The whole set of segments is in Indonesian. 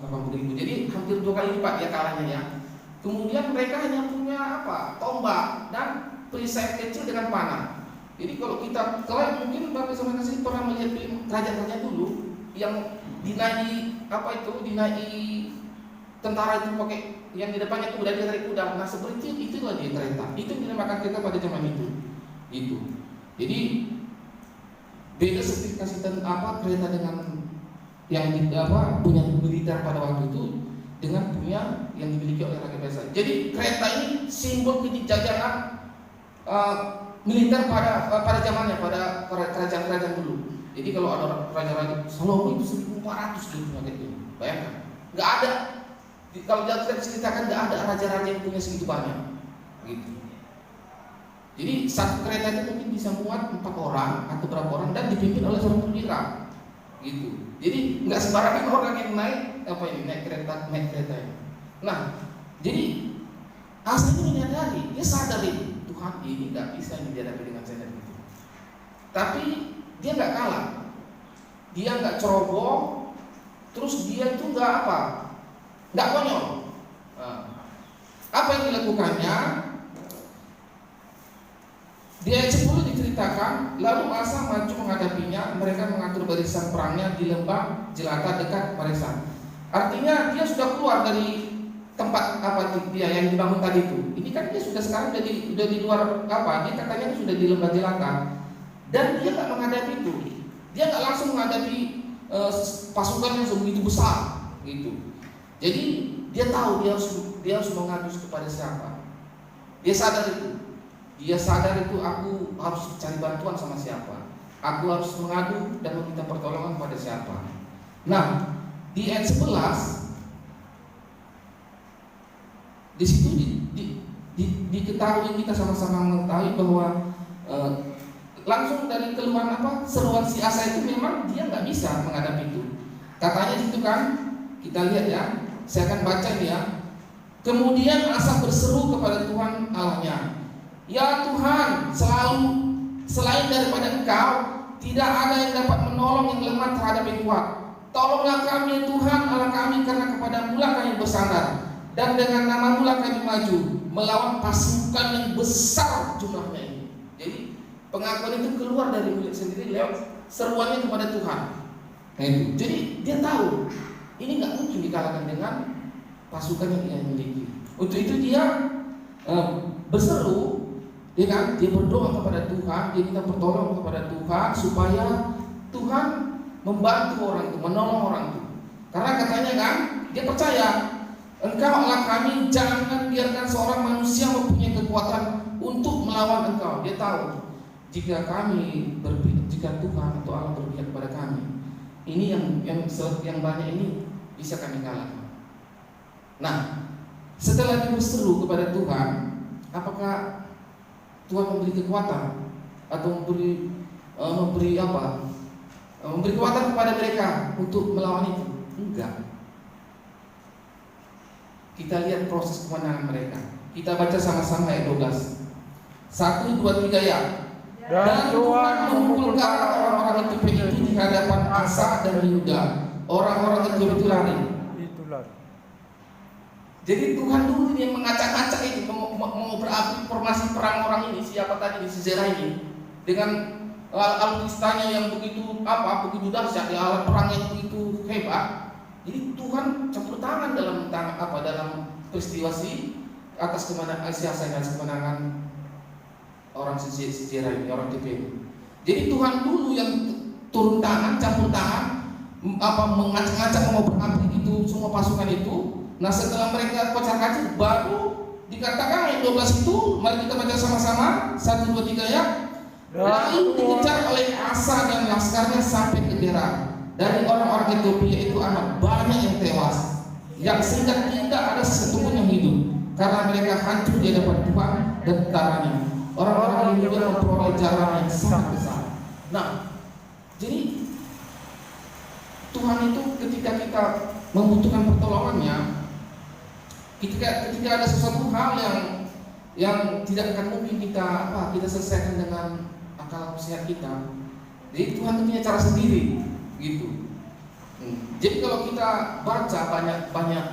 80.000. Jadi hampir 2 kali lipat ya kalahnya ya. Kemudian mereka hanya punya tombak dan perisai kecil dengan panah. Jadi kalau mungkin Bapak sama Nasi pernah melihat film kerajaan-kerajaan dulu yang dinaiki tentara itu pakai yang di depannya kuda, dia tarik kuda. Nah seperti itulah dia kereta. Itu yang dinamakan kereta pada zaman itu. Jadi beda spesifikasi kereta dengan yang punya militer pada waktu itu dengan punya yang dimiliki oleh rakyat biasa. Jadi kereta ini simbol kejajaran militer pada zamannya, pada kerajaan-kerajaan dulu. Jadi kalau ada raja-raja Salomo itu 1400 gitu, bayangkan, nggak ada. Kalau kita ceritakan nggak ada raja-raja yang punya segitu banyak, gitu. Jadi satu kereta itu mungkin bisa muat 4 orang atau berapa orang dan dipimpin oleh seorang perwira, gitu. Jadi nggak sembarangan orang yang naik kereta ini. Nah, jadi Asa ini menyadari, dia sadar Tuhan ini nggak bisa dihadapi dengan saya gitu. Tapi dia nggak kalah, dia nggak ceroboh, terus dia itu nggak konyol. Apa yang dilakukannya? Di ayat 10 diceritakan, lalu Asa maju menghadapinya, mereka mengatur barisan perangnya di lembah jelata dekat Maresan. Artinya dia sudah keluar dari tempat dia yang dibangun tadi itu. Ini kan dia sudah sekarang sudah di luar dia katanya sudah di lembah jelata. Dan dia nggak menghadapi itu. Dia nggak langsung menghadapi pasukan yang begitu besar, gitu. Jadi dia tahu dia harus mengadu kepada siapa. Dia sadar itu aku harus cari bantuan sama siapa. Aku harus mengadu dan meminta pertolongan pada siapa. Nah, di ayat 11 di situ diketahui, kita sama-sama mengetahui bahwa langsung dari keluhan seruan si Asa itu memang dia nggak bisa menghadapi itu. Katanya itu kan, kita lihat ya, saya akan baca ini ya. Kemudian Asa berseru kepada Tuhan Allahnya, ya Tuhan, selain daripada Engkau tidak ada yang dapat menolong yang lemah terhadap yang kuat. Tolonglah kami Tuhan Allah kami, karena kepadamu lah kami bersandar, dan dengan namamu lah kami maju melawan pasukan yang besar jumlahnya ini. Jadi pengakuan itu keluar dari mulut sendiri lewat seruannya kepada Tuhan. Jadi dia tahu ini nggak mungkin dikalahkan dengan pasukan yang ia miliki. Untuk itu dia berseru, dia berdoa kepada Tuhan, dia minta pertolongan kepada Tuhan supaya Tuhan membantu orang itu, menolong orang itu. Karena katanya kan, dia percaya, Engkau Allah kami, jangan biarkan seorang manusia mempunyai kekuatan untuk melawan Engkau. Dia tahu jika Tuhan atau Allah berpihak kepada kami, ini yang banyak ini bisa kami kalahkan. Nah, setelah dia berseru kepada Tuhan, apakah Tuhan memberi kekuatan atau memberi kekuatan kepada mereka untuk melawan itu? Enggak. Kita lihat proses kemenangan mereka. Kita baca sama-sama ayat 12. 1, 2, 3 ya. Dan Tuhan memukulkan orang-orang Ethiopia itu di hadapan Asa dan Yehuda. Orang-orang Ethiopia itu lari. Jadi Tuhan dulu yang mengacak-acak itu, mau berapi formasi perang orang ini, siapa tadi di Sisera ini, dengan alutsistanya yang begitu dahsyat, alat perang yang begitu hebat. Jadi Tuhan campur tangan dalam peristiwa atas kemenangan orang Sisera ini, orang Ethiopia. Jadi Tuhan dulu yang turun tangan, campur tangan, mengacak-acak mau berapi itu semua pasukan itu. Nah setelah mereka kocar-kacir, baru dikatakan ayat 12 itu, mari kita baca sama-sama 1, 2, 3 ya. Lalu dikejar oleh Asa dan laskarnya sampai ke Gerar. Dari orang-orang Ethiopia itu amat banyak yang tewas, yang sehingga tidak ada sesatu pun yang hidup, karena mereka hancur di hadapan Tuhan dan tentaranya. Orang-orang ini juga memperoleh jalan yang sangat besar. Nah, jadi Tuhan itu ketika kita membutuhkan pertolongannya, ketika ada sesuatu hal yang tidak akan mungkin kita selesaikan dengan akal sehat kita, jadi Tuhan punya cara sendiri, gitu. Jadi kalau kita baca banyak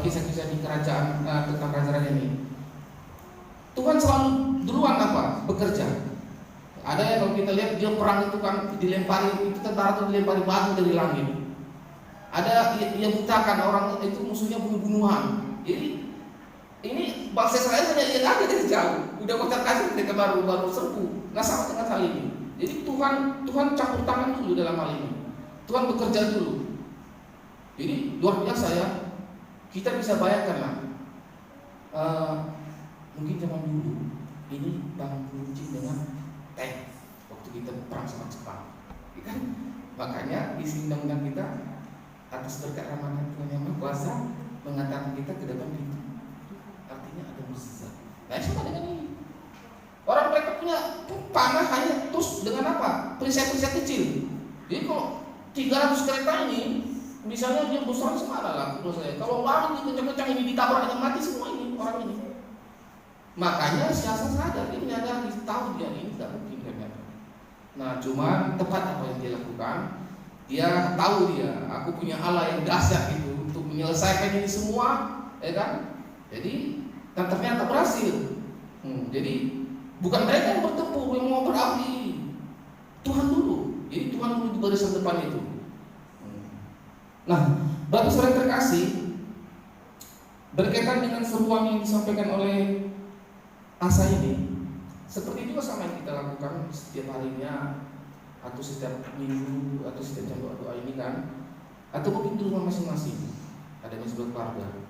kisah-kisah di kerajaan tentang kerajaan ini, Tuhan selalu duluan bekerja. Ada yang kalau kita lihat dia perang itu kan dilempari, itu tentara itu dilempari batu dari langit. Ada yang butakan orang itu musuhnya bunuh-bunuhan. Jadi ini bangsa Israel hanya lihat aja dari jauh, udah kocar kasih mereka baru serbu. Nah sama dengan hal ini. Jadi Tuhan campur tangan dulu dalam hal ini. Tuhan bekerja dulu. Jadi luar biasa ya. Kita bisa bayangkan lah. Mungkin zaman dulu ini Bang Kunci dengan tank waktu kita perang sama Jepang, kan? Makanya isi undang-undang kita atas berkat rahmat Tuhan yang Maha Kuasa mengatakan kita ke depan itu, artinya ada mukjizat. Nah sama dengan ini, orang mereka punya panah hanya terus dengan perisai-perisai kecil. Jadi kalau 300 kereta ini, misalnya dia besar semana lah, kalau lari kencang-kencang ini ditabrak yang mati semua ini orang ini. Makanya siasat sadar, dia menyadari, tahu dia ini tidak mungkin ternyata. Nah, cuma tepat apa yang dia lakukan. Dia tahu aku punya Allah yang dahsyat itu untuk menyelesaikan ini semua, ya kan? Jadi, dan ternyata berhasil. Jadi bukan mereka yang bertempur, yang mau berapi, Tuhan dulu. Jadi Tuhan dulu di barisan depan itu. Nah, Bapak Saudara terkasih, berkaitan dengan seruan yang disampaikan oleh Asa ini, seperti juga sama yang kita lakukan setiap harinya, atau setiap minggu, atau setiap jam doa-doa ini kan, atau mungkin di rumah masing-masing, ada sebuah keluarga.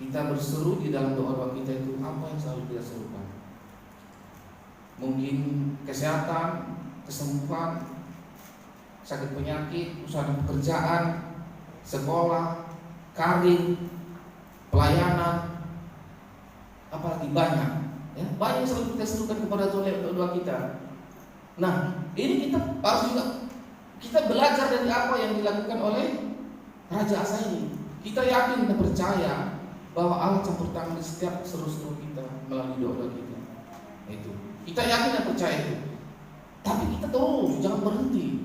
Kita berseru di dalam doa-doa kita itu apa yang selalu kita serukan. Mungkin kesehatan, kesembuhan, sakit penyakit, usaha pekerjaan, sekolah, karir, pelayanan, apalagi banyak yang selalu kita serukan kepada Tuhan lewat doa kita. Nah, ini kita harus juga kita belajar dari apa yang dilakukan oleh Raja Asa ini. Kita yakin dan percaya bahwa Allah campur tangan di setiap seru-seru kita melalui doa kita. Itu kita yakin dan percaya itu. Tapi kita terus jangan berhenti.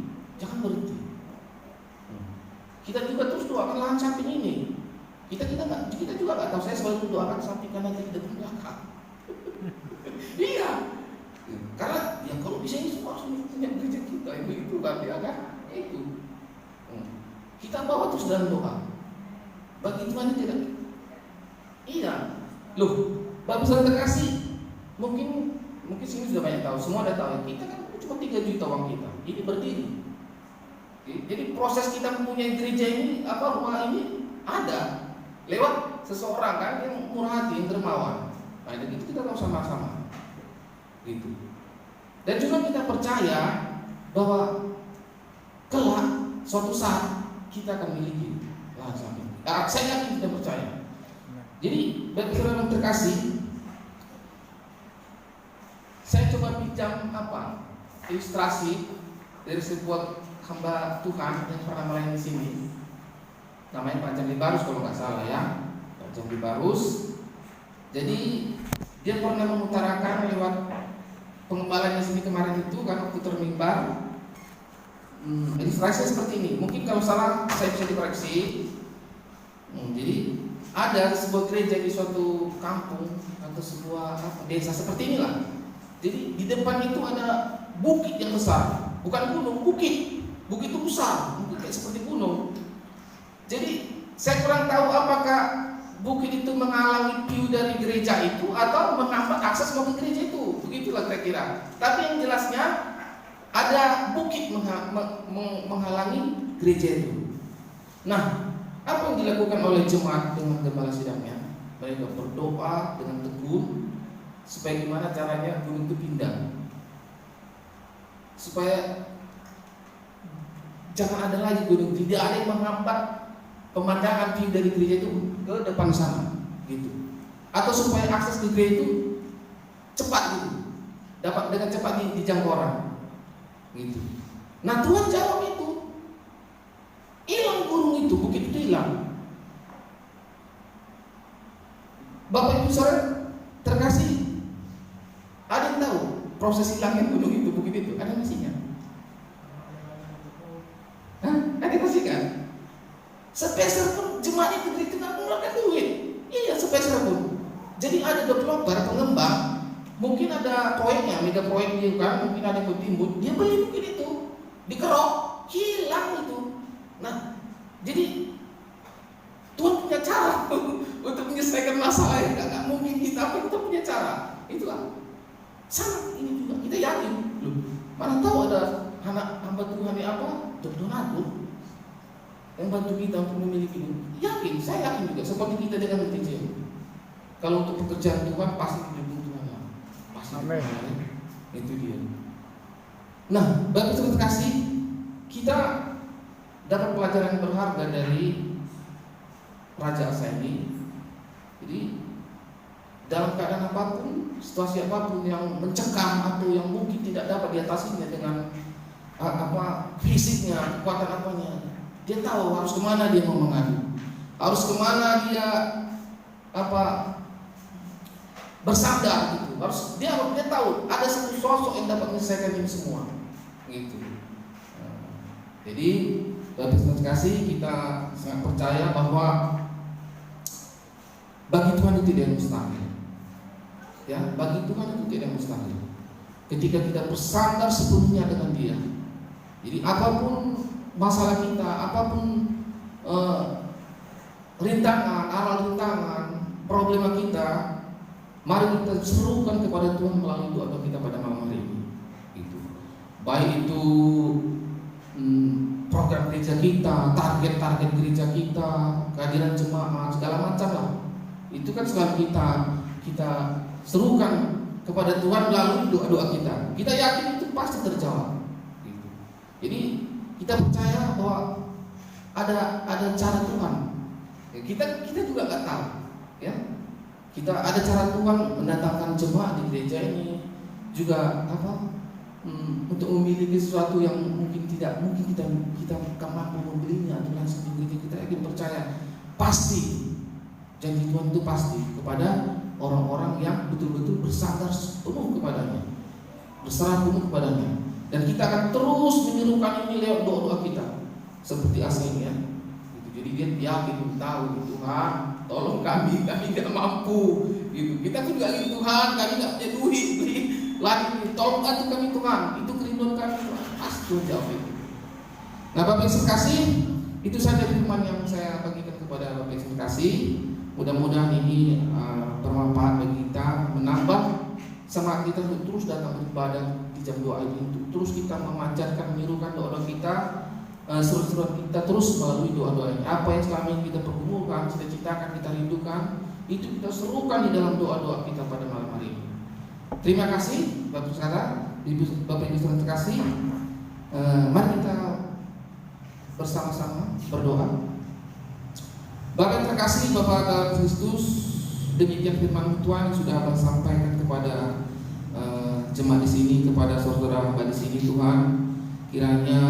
Kita juga terus doakan lahan samping ini. Kita juga nggak tahu. Saya selalu doakan samping kanan kiri depan belakang. Iya, karena kalau bisa ini semua harus punya gereja kita itu kan ya kan itu. Kita bawa terus dalam doa. Bagi Tuhan tidak. Iya, loh, Bapak Saudara terkasih, mungkin sini sudah banyak tahu. Semua udah tahu. Kita kan cuma 3 juta uang kita. Ini berdiri. Jadi proses kita mempunyai gereja ini rumah ini ada lewat seseorang kan yang murah hati, yang dermawan. Nah itu kita tahu sama-sama gitu. Dan juga kita percaya bahwa kelak suatu saat kita akan miliki lahan samping. Saya yakin kita percaya. Jadi bagi saudara yang terkasih, saya coba pinjam ilustrasi dari sebuah hamba Tuhan yang pernah melayani di sini. Namanya Pak Jambi Barus kalau nggak salah ya, Pak Jambi Barus. Jadi dia pernah mengutarakan lewat pengembalaan di sini kemarin itu kan waktu termimbar. Ilustrasinya seperti ini. Mungkin kalau salah saya bisa dikoreksi. Jadi ada sebuah gereja di suatu kampung atau sebuah desa seperti inilah. Jadi di depan itu ada bukit yang besar, bukan gunung, bukit. Bukit itu besar, mungkin kayak seperti gunung. Jadi saya kurang tahu apakah bukit itu menghalangi view dari gereja itu atau menghambat akses mau ke gereja itu. Begitulah kira-kira. Tapi yang jelasnya ada bukit menghalangi gereja itu. Nah, apa yang dilakukan oleh jemaat dengan gembala sidangnya? Mereka berdoa dengan tekun supaya gimana caranya gunung itu pindah, supaya jangan ada lagi gunung, tidak ada yang menghambat pemandangan view dari gereja itu ke depan sana, gitu. Atau supaya akses ke gereja itu cepat gitu, dapat dengan cepat dijangkau orang, gitu. Nah Tuhan jawab itu, hilang gunung itu, bukit itu hilang. Bapak Ibu Saudara terkasih, ada yang tahu proses hilangnya gunung itu, bukit itu, ada misinya? Hah? Sepeser pun jemaat itu nggak mengeluarkan duit. Iya, sepeser pun. Jadi ada developer, pengembang, mungkin ada proyeknya, mega proyek dia kan, mungkin ada yang bertimbun, dia beli mungkin itu, dikerok, hilang itu. Nah, jadi Tuhan punya cara untuk menyelesaikan masalah yang nggak mungkin kita punya cara. Itulah. Sama ini juga kita yakin. Loh, mana tahu ada anak hamba Tuhan yang apa? Donatur yang bantu kita untuk memiliki ini. Yakin, saya yakin juga seperti kita dengan netizen. Kalau untuk pekerjaan Tuhan pasti didukung Tuhan. Pasti. Amin. Itu dia. Nah, Bapak Ibu kasih, kita dapat pelajaran berharga dari Raja Asa ini. Jadi dalam keadaan apapun, situasi apapun yang mencekam atau yang mungkin tidak dapat diatasinya dengan fisiknya, kekuatan apanya, dia tahu harus kemana dia mau mengadu, harus kemana dia bersandar gitu. Dia tahu ada satu sosok yang dapat menyelesaikan ini semua, gitu. Jadi Bapak Ibu kasih, kita sangat percaya bahwa bagi Tuhan itu tidak mustahil. Ya, bagi Tuhan itu tidak mustahil. Ketika kita bersandar sepenuhnya dengan Dia. Jadi apapun masalah kita, apapun rintangan, problema kita, mari kita serukan kepada Tuhan melalui doa kita pada malam hari ini. Gitu. Baik itu program gereja kita, target-target gereja kita, kehadiran jemaat, segala macam lah. Itu kan selalu kita serukan kepada Tuhan melalui doa-doa kita. Kita yakin itu pasti terjawab. Gitu. Jadi kita percaya bahwa ada cara Tuhan. Ya, kita juga nggak tahu, ya. Kita ada cara Tuhan mendatangkan jemaat di gereja ini juga untuk memiliki sesuatu yang mungkin kita mampu membelinya atau langsung di gereja. Kita yakin percaya pasti janji Tuhan itu pasti kepada orang-orang yang betul-betul bersandar penuh kepadanya, berserah penuh kepadanya. Dan kita akan terus menyerukan ini lewat doa-doa kita seperti Asa ini, ya. Jadi dia yakin, tahu Tuhan, tolong kami nggak mampu. Gitu. Kita pun nggak ingin Tuhan, kami nggak punya duit beli lagi. Tolong bantu kami Tuhan, itu kerinduan kami Tuhan. Pasti Tuhan jawab itu. Nah, Bapak Ibu kasih, itu saja firman yang saya bagikan kepada Bapak Ibu kasih. Mudah-mudahan ini bermanfaat bagi kita, menambah semangat kita untuk terus datang beribadah di jam doa ini, untuk terus kita memanjatkan, menirukan doa-doa kita, seru-seruan kita terus melalui doa-doa ini. Apa yang selama ini kita pergumulkan, cita-citakan, kita rindukan, itu kita serukan di dalam doa-doa kita pada malam hari ini. Terima kasih Bapak Ibu terkasih. Mari kita bersama-sama berdoa. Bapak terkasih, Bapak dalam Kristus, demikian firman Tuhan yang sudah Abang sampaikan kepada jemaat di sini, kepada saudara hamba di sini, Tuhan. Kiranya